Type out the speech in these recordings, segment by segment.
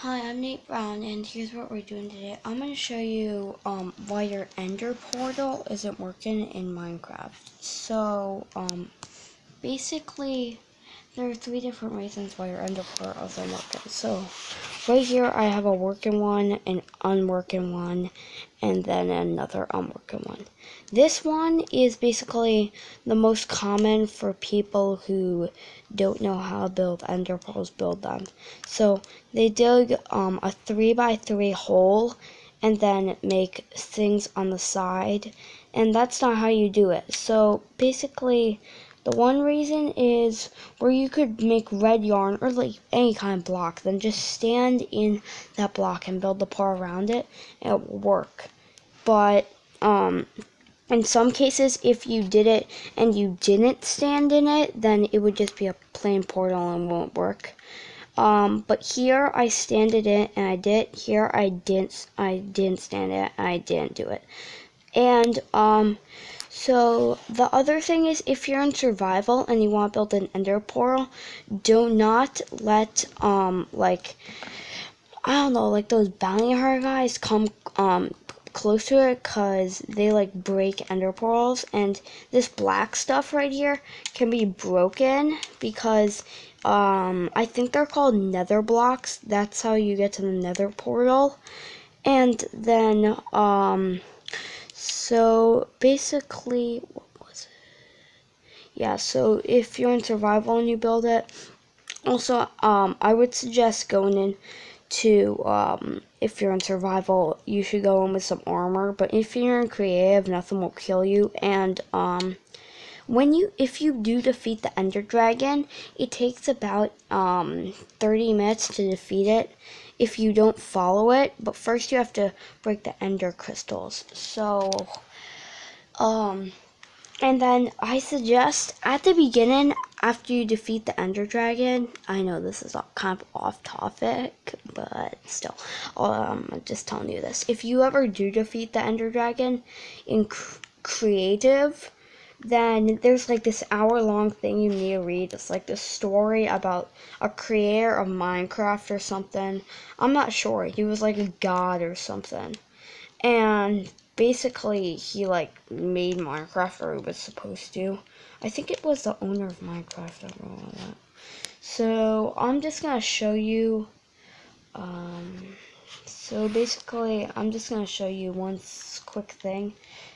Hi, I'm Nate Brown, and here's what we're doing today. I'm going to show you why your Ender portal isn't working in Minecraft. So, basically, there are 3 different reasons why your Ender portal isn't working. So, right here, I have a working one, an unworking one, and then another unworking one. This one is basically the most common for people who don't know how to build Ender pearls build them. So they dig a 3x3 hole and then make things on the side, and that's not how you do it. So basically, the one reason is where you could make red yarn or like any kind of block, then just stand in that block and build the part around it, and it will work. But in some cases, if you did it and you didn't stand in it, then it would just be a plain portal and won't work. But here I stand in it and I did. Here I didn't stand in it and I didn't do it. And so the other thing is, if you're in survival and you want to build an Ender portal, do not let like, I don't know, like those bounty hunter guys come close to it, because they like break Ender portals, and this black stuff right here can be broken because I think they're called nether blocks. That's how you get to the nether portal. And then so basically, what was it? Yeah, so if you're in survival and you build it, also I would suggest going in to if you're in survival, you should go in with some armor. But if you're in creative, nothing will kill you. And if you do defeat the Ender Dragon, it takes about 30 minutes to defeat it if you don't follow it. But first you have to break the Ender crystals. So and then I suggest at the beginning, after you defeat the Ender Dragon, I know this is kind of off topic, but still, I'm just telling you this. If you ever do defeat the Ender Dragon in creative, then there's like this hour-long thing you need to read. It's like this story about a creator of Minecraft or something. I'm not sure. He was like a god or something. And basically, he like made Minecraft, or he was supposed to. I think it was the owner of Minecraft. I don't know that. So I'm just gonna show you. So basically, I'm just gonna show you one quick thing,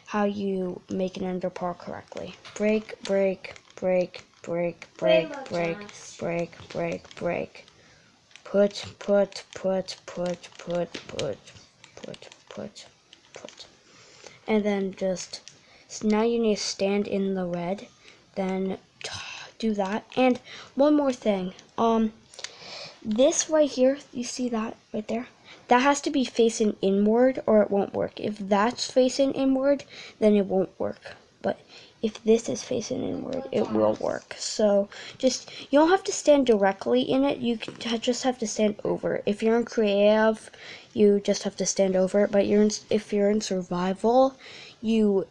how you make an Ender pearl correctly. Break, break, break, break, break, break, break, break, break. Put, put, put, put, put, put, put, put. And then just, so now you need to stand in the red, then do that. And one more thing, this right here, you see that right there? That has to be facing inward or it won't work. If that's facing inward, then it won't work. But if this is facing inward, it will work. So just, you don't have to stand directly in it. You just have to stand over it. If you're in creative, you just have to stand over it. But if you're in survival, you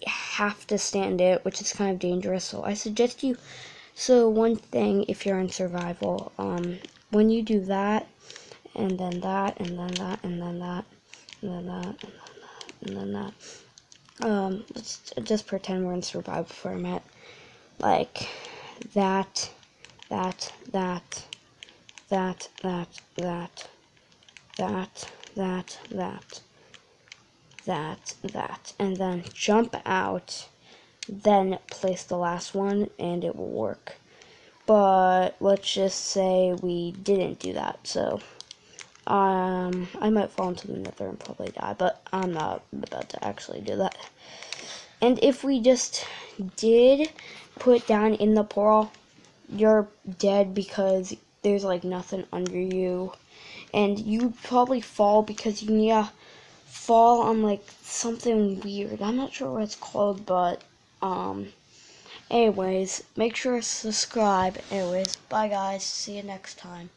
have to stand it, which is kind of dangerous. So I suggest you. So one thing, if you're in survival, when you do that, and then that, and then that, and then that, and then that, and then that, let's just pretend we're in survival format. Like that, that, that, that, that, that, that, that, that, and then jump out, then place the last one, and it will work. But let's just say we didn't do that, so I might fall into the nether and probably die, but I'm not about to actually do that. And if we just did put down in the portal, you're dead because there's like nothing under you. And you probably fall because you need to fall on like something weird. I'm not sure what it's called, but anyways, make sure to subscribe. Anyways, bye guys, see you next time.